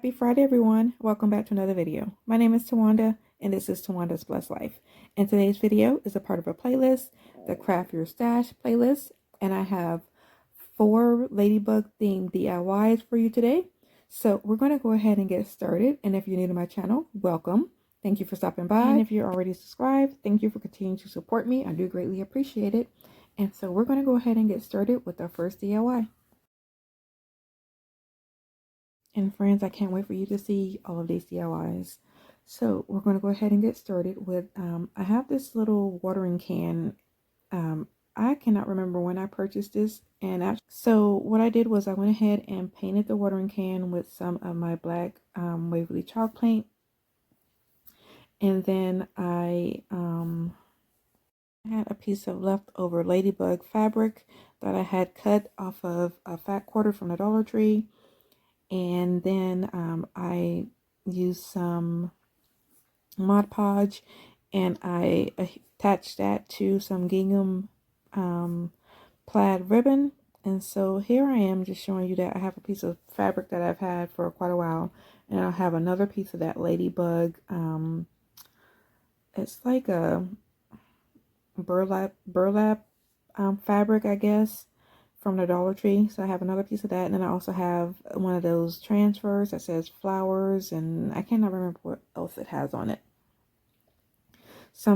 Happy Friday, everyone. Welcome back to another video. My name is Tawanda, and this is Tawanda's Blessed Life. And today's video is a part of a playlist, the Craft Your Stash playlist. And I have 4 Ladybug themed DIYs for you today. So we're going to go ahead and get started. And if you're new to my channel, welcome. Thank you for stopping by. And if you're already subscribed, thank you for continuing to support me. I do greatly appreciate it. And so we're going to go ahead and get started with our first DIY. And friends, I can't wait for you to see all of these DIYs. So we're going to go ahead and get started with, I have this little watering can. I cannot remember when I purchased this. So what I did was I went ahead and painted the watering can with some of my black Waverly chalk paint. And then I had a piece of leftover Ladybug fabric that I had cut off of a fat quarter from the Dollar Tree. And then I used some Mod Podge and I attached that to some gingham plaid ribbon. And so here I am just showing you that I have a piece of fabric that I've had for quite a while. And I'll have another piece of that Ladybug. It's like a burlap fabric, I guess, from the Dollar Tree. So I have another piece of that, and then I also have one of those transfers that says flowers, and I cannot remember what else it has on it. So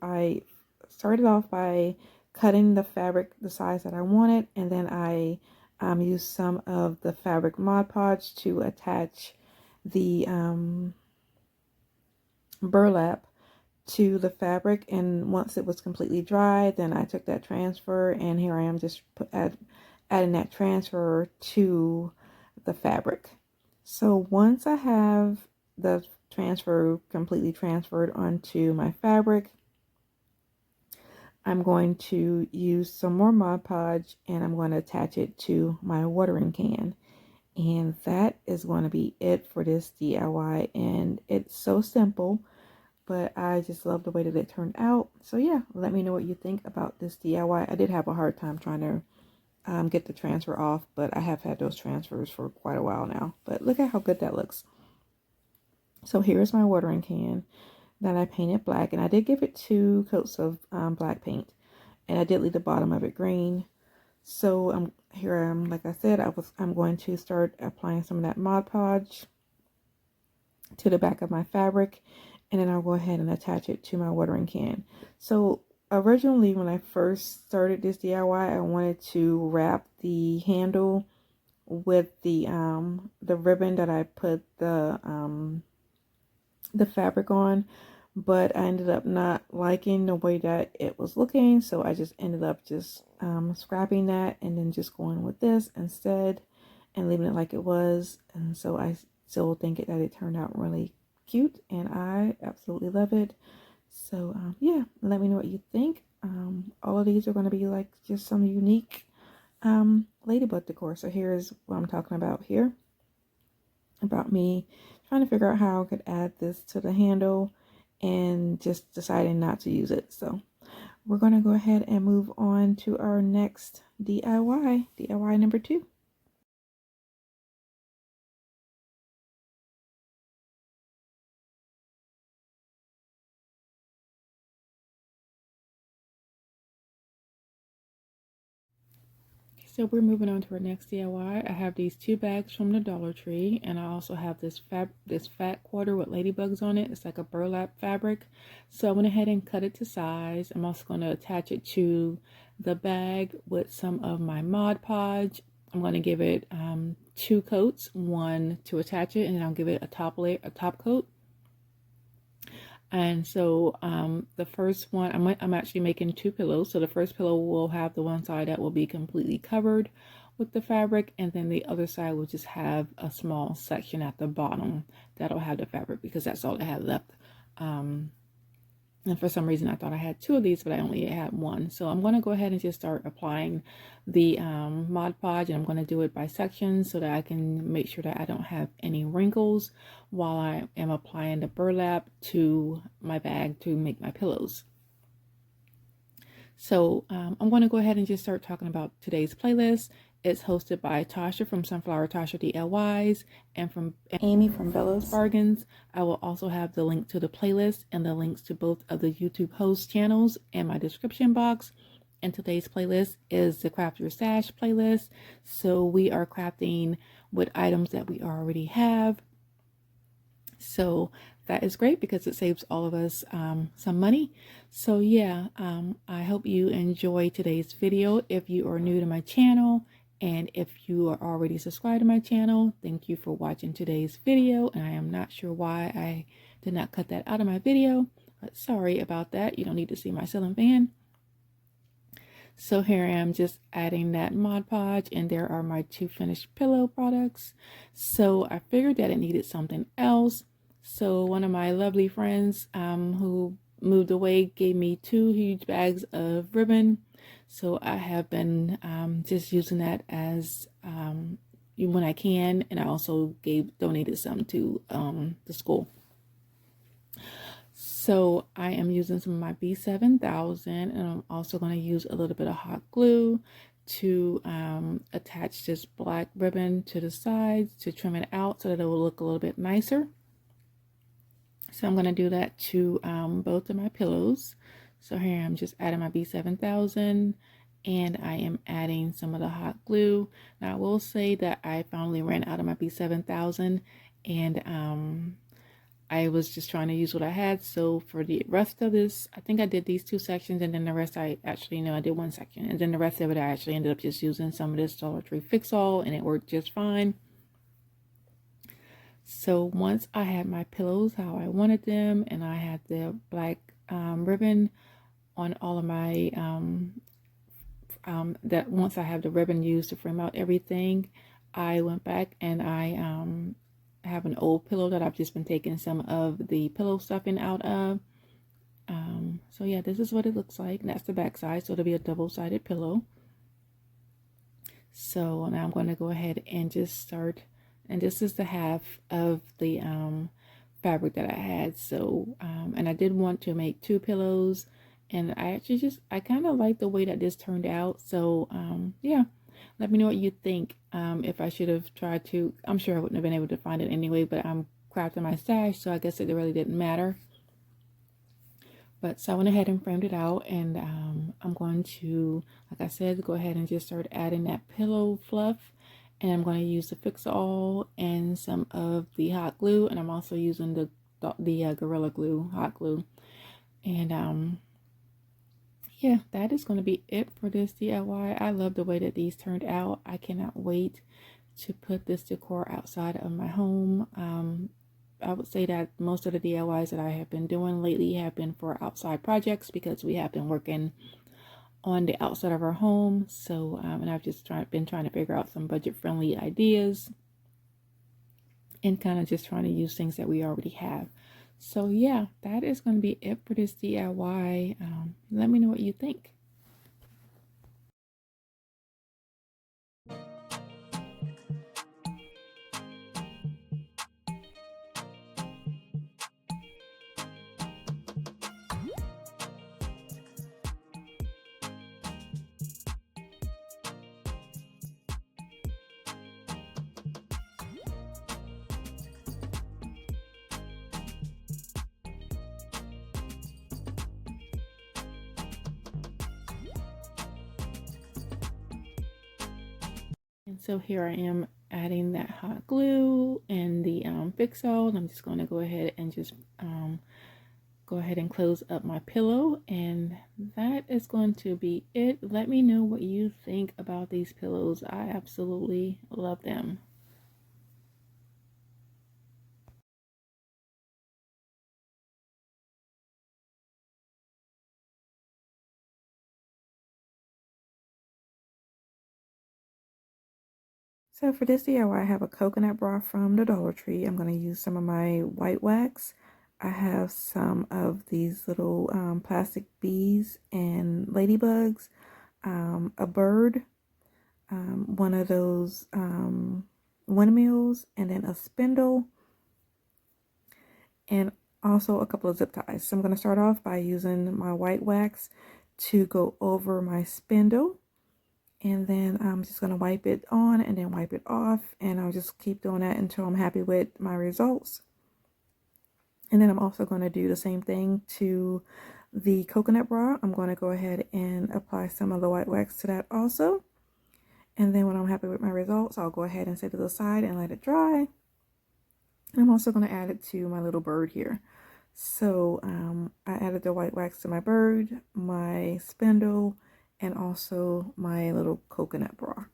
I started off by cutting the fabric the size that I wanted, and then I used some of the fabric Mod Podge to attach the burlap to the fabric. And once it was completely dry, then I took that transfer, and here I am just adding that transfer to the fabric. So once I have the transfer completely transferred onto my fabric, I'm going to use some more Mod Podge and I'm going to attach it to my watering can. And that is going to be it for this DIY, and it's so simple, but I just love the way that it turned out. So yeah, let me know what you think about this DIY. I did have a hard time trying to get the transfer off, but I have had those transfers for quite a while now. But look at how good that looks. So here's my watering can that I painted black, and I did give it 2 coats of black paint, and I did leave the bottom of it green. So here I am, like I said, I'm going to start applying some of that Mod Podge to the back of my fabric, and then I'll go ahead and attach it to my watering can. So originally, when I first started this DIY, I wanted to wrap the handle with the ribbon that I put the fabric on, but I ended up not liking the way that it was looking, so I just ended up just scrapping that and then just going with this instead and leaving it like it was. And so I still think that it turned out really cute, and I absolutely love it. So yeah, let me know what you think. All of these are going to be like just some unique Ladybug decor. So here's what I'm talking about here, about me trying to figure out how I could add this to the handle and just deciding not to use it. So we're going to go ahead and move on to our next DIY number 2. So we're moving on to our next DIY. I have these 2 bags from the Dollar Tree, and I also have this fat quarter with ladybugs on it. It's like a burlap fabric. So I went ahead and cut it to size. I'm also going to attach it to the bag with some of my Mod Podge. I'm going to give it 2 coats, one to attach it, and then I'll give it a top coat. And so the first one, I'm actually making 2 pillows. So the first pillow will have the one side that will be completely covered with the fabric, and then the other side will just have a small section at the bottom that'll have the fabric, because that's all I had left. And for some reason I thought I had 2 of these, but I only had 1. So I'm going to go ahead and just start applying the Mod Podge, and I'm going to do it by sections so that I can make sure that I don't have any wrinkles while I am applying the burlap to my bag to make my pillows. So I'm going to go ahead and just start talking about today's playlist. It's hosted by Tasha from Sunflower Tasha DIYs and from Amy from Bella's Bargains. I will also have the link to the playlist and the links to both of the YouTube host channels in my description box. And today's playlist is the Craft Your Stash playlist. So we are crafting with items that we already have. So that is great because it saves all of us some money. So yeah, I hope you enjoy today's video. If you are new to my channel and if you are already subscribed to my channel, thank you for watching today's video. And I am not sure why I did not cut that out of my video, but sorry about that. You don't need to see my ceiling fan. So here I am just adding that Mod Podge, and there are my 2 finished pillow products. So I figured that it needed something else. So one of my lovely friends who moved away gave me 2 huge bags of ribbon. So I have been just using that as when I can, and I also donated some to the school. So I am using some of my B7000, and I'm also going to use a little bit of hot glue to attach this black ribbon to the sides to trim it out so that it will look a little bit nicer. So I'm going to do that to both of my pillows. So here I'm just adding my B7000, and I am adding some of the hot glue. Now I will say that I finally ran out of my B7000, and I was just trying to use what I had. So for the rest of this, I think I did these 2 sections, and then the rest I did 1 section, and then the rest of it I actually ended up just using some of this Dollar Tree fix-all, and it worked just fine. So once I had my pillows how I wanted them, and I had the black ribbon on all of my that once I have the ribbon used to frame out everything, I went back and I have an old pillow that I've just been taking some of the pillow stuffing out of. So yeah, this is what it looks like. And that's the back side, so it'll be a double-sided pillow. So now I'm going to go ahead and just start, and this is the half of the fabric that I had. So and I did want to make 2 pillows, and I kind of like the way that this turned out. So yeah, let me know what you think. If I should have tried to, I'm sure I wouldn't have been able to find it anyway, but I'm crafting my stash, so I guess it really didn't matter. But so I went ahead and framed it out, and I'm going to, like I said, go ahead and just start adding that pillow fluff. And I'm going to use the fix-all and some of the hot glue, and I'm also using the Gorilla Glue hot glue. And yeah, that is going to be it for this DIY. I love the way that these turned out. I cannot wait to put this decor outside of my home. I would say that most of the DIYs that I have been doing lately have been for outside projects because we have been working on the outside of our home. So and I've just been trying to figure out some budget-friendly ideas and kind of just trying to use things that we already have. So yeah, that is going to be it for this DIY. Let me know what you think. And so here I am adding that hot glue and the fix-all, and I'm just going to go ahead and just go ahead and close up my pillow, and that is going to be it. Let me know what you think about these pillows. I absolutely love them. So for this DIY, I have a coconut bra from the Dollar Tree. I'm going to use some of my white wax. I have some of these little plastic bees and ladybugs, a bird, one of those windmills, and then a spindle, and also a couple of zip ties. So I'm going to start off by using my white wax to go over my spindle. and then I'm just going to wipe it on and then wipe it off, and I'll just keep doing that until I'm happy with my results. And then I'm also going to do the same thing to the coconut bra. I'm going to go ahead and apply some of the white wax to that also. And then when I'm happy with my results, I'll go ahead and set it aside and let it dry. And I'm also going to add it to my little bird here. So I added the white wax to my bird, my spindle, and also my little coconut bra.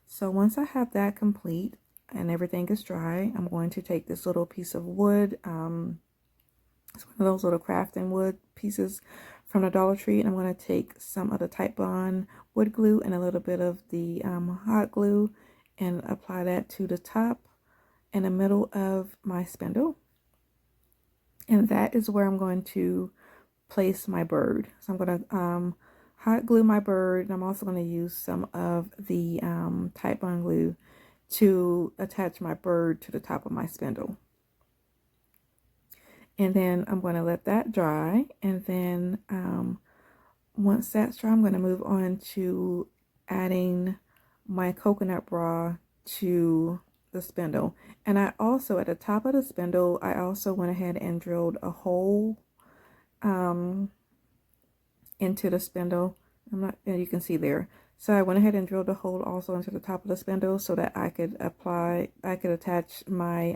So once I have that complete and everything is dry, I'm going to take this little piece of wood. It's one of those little crafting wood pieces from the Dollar Tree, and I'm going to take some of the Titebond wood glue and a little bit of the hot glue and apply that to the top and the middle of my spindle. And that is where I'm going to place my bird. So I'm going to hot glue my bird, and I'm also going to use some of the Titebond glue to attach my bird to the top of my spindle. And then I'm going to let that dry, and then once that's dry, I'm going to move on to adding my coconut bra to the spindle. And I also, at the top of the spindle, I also went ahead and drilled a hole into the spindle. You can see there. So I went ahead and drilled a hole also into the top of the spindle so that I could attach my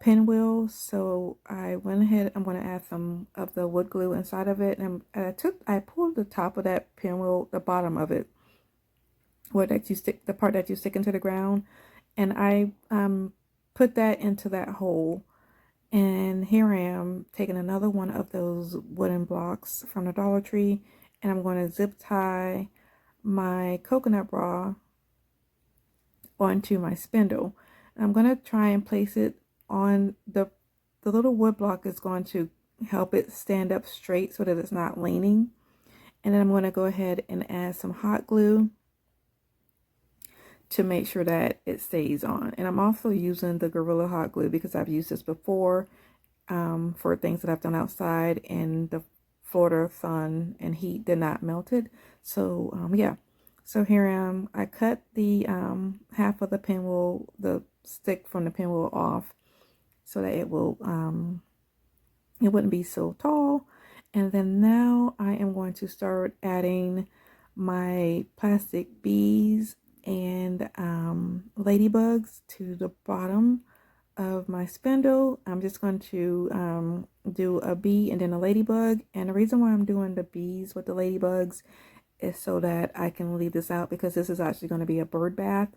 pinwheel. So I went ahead, I'm going to add some of the wood glue inside of it, and I pulled the top of that pinwheel, the bottom of it, the part that you stick into the ground, and I put that into that hole. And here I am taking another one of those wooden blocks from the Dollar Tree, and I'm going to zip tie my coconut bra onto my spindle. And I'm going to try and place it on the little wood block is going to help it stand up straight so that it's not leaning. And then I'm going to go ahead and add some hot glue to make sure that it stays on. And I'm also using the Gorilla hot glue because I've used this before for things that I've done outside, and the Florida sun and heat did not melt it. So yeah, so here I am. I cut the half of the pinwheel, the stick from the pinwheel off, so that it wouldn't be so tall. And then now I am going to start adding my plastic bees and ladybugs to the bottom of my spindle. I'm just going to do a bee and then a ladybug. And the reason why I'm doing the bees with the ladybugs is so that I can leave this out, because this is actually going to be a bird bath.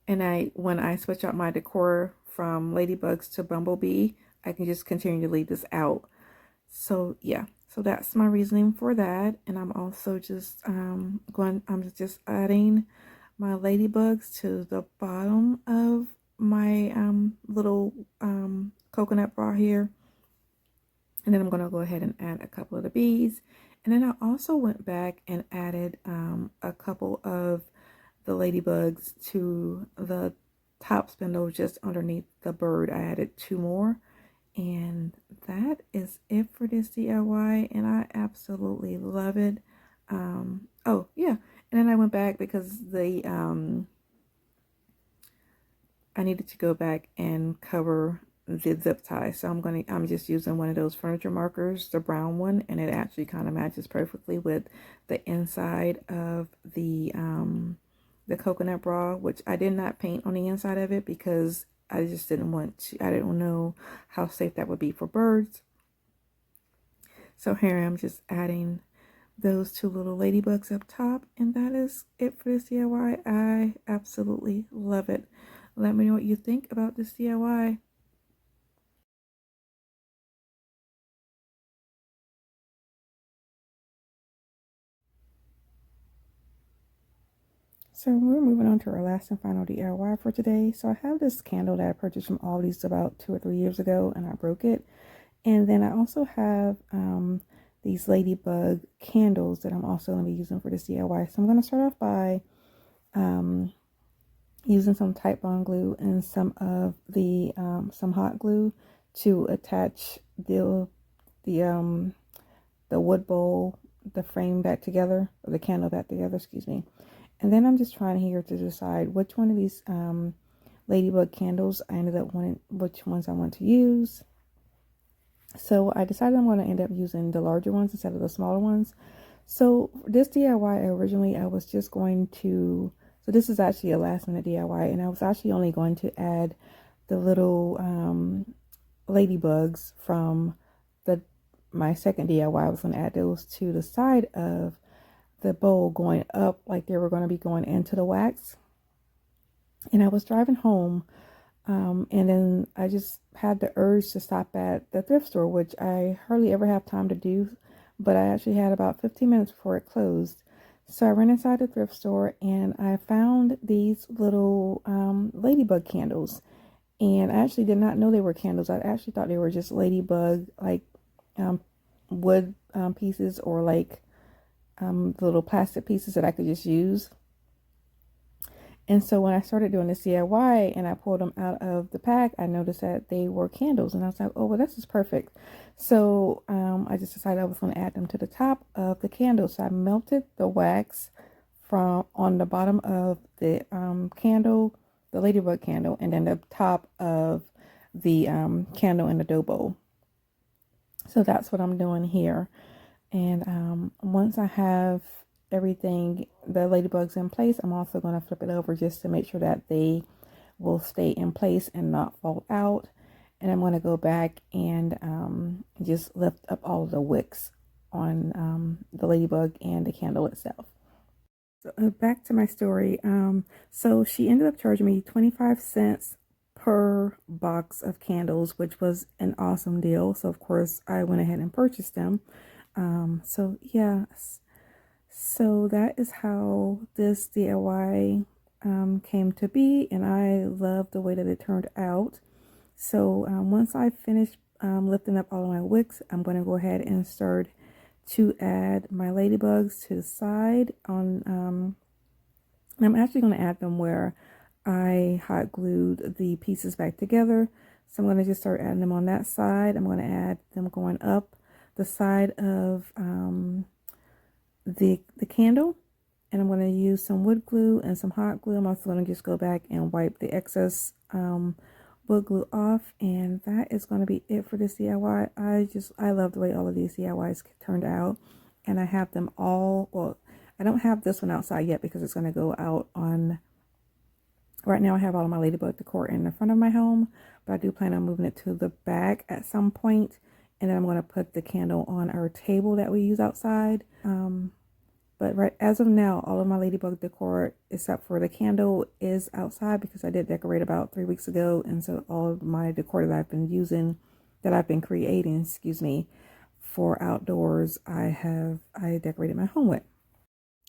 And when I switch out my decor from ladybugs to bumblebee, I can just continue to leave this out. So yeah, so that's my reasoning for that. And I'm also just I'm just adding my ladybugs to the bottom of my little coconut bra here. And then I'm going to go ahead and add a couple of the bees. And then I also went back and added a couple of the ladybugs to the top spindle just underneath the bird. I added 2 more. And that is it for this DIY, and I absolutely love it. Oh yeah, and then I went back because I needed to go back and cover the zip tie. So I'm just using one of those furniture markers, the brown one, and it actually kind of matches perfectly with the inside of the coconut bra, which I did not paint on the inside of it because I just didn't want to. I didn't know how safe that would be for birds. So here I'm just adding those 2 little ladybugs up top, and that is it for this DIY. I absolutely love it. Let me know what you think about this DIY. So we're moving on to our last and final DIY for today. So I have this candle that I purchased from Aldi's about 2 or 3 years ago, and I broke it. And then I also have these ladybug candles that I'm also going to be using for this DIY. So I'm going to start off by using some Titebond glue and some of the some hot glue to attach the wood bowl the frame back together, or the candle back together, excuse me. And then I'm just trying here to decide which one of these Ladybug candles I ended up wanting, which ones I want to use. So I decided I'm going to end up using the larger ones instead of the smaller ones. So this DIY, originally I was just going to, so this is actually a last minute DIY, and I was actually only going to add the little ladybugs from my second DIY. I was going to add those to the side of the bowl going up, like they were going to be going into the wax. And I was driving home, and then I just had the urge to stop at the thrift store, which I hardly ever have time to do, but I actually had about 15 minutes before it closed. So I ran inside the thrift store and I found these little ladybug candles. And I actually did not know they were candles. I actually thought they were just ladybug, like wood pieces, or like little plastic pieces that I could just use. And so when I started doing this DIY and I pulled them out of the pack, I noticed that they were candles. And I was like, oh, well, this is perfect. So I just decided I was going to add them to the top of the candle. So I melted the wax from on the bottom of the candle, the ladybug candle, and then the top of the candle in the dough bowl. So that's what I'm doing here. And once I have everything, the ladybugs in place, I'm also going to flip it over just to make sure that they will stay in place and not fall out. And I'm going to go back and just lift up all of the wicks on the ladybug and the candle itself. So back to my story. So she ended up charging me 25 cents per box of candles, which was an awesome deal. So of course I went ahead and purchased them. So yeah, so that is how this DIY came to be, and I love the way that it turned out. So once I finish lifting up all of my wicks, I'm going to go ahead and start to add my ladybugs to the side on I'm actually going to add them where I hot glued the pieces back together. So I'm going to just start adding them on that side. I'm going to add them going up the side of the candle, and I'm going to use some wood glue and some hot glue. I'm also going to just go back and wipe the excess wood glue off, and that is going to be it for this DIY. I love the way all of these DIYs turned out, and I have them all, well, I don't have this one outside yet because it's going to go out on, right now I have all of my ladybug decor in the front of my home, but I do plan on moving it to the back at some point. And then I'm going to put the candle on our table that we use outside. But right as of now, all of my ladybug decor, except for the candle, is outside because I did decorate about 3 weeks ago. And so all of my decor that I've been using, that I've been creating, excuse me, for outdoors, I decorated my home with.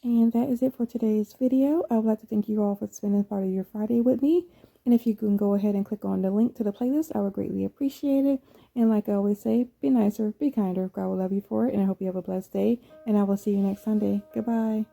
And that is it for today's video. I would like to thank you all for spending part of your Friday with me. And if you can go ahead and click on the link to the playlist, I would greatly appreciate it. And like I always say, be nicer, be kinder. God will love you for it. And I hope you have a blessed day. And I will see you next Sunday. Goodbye.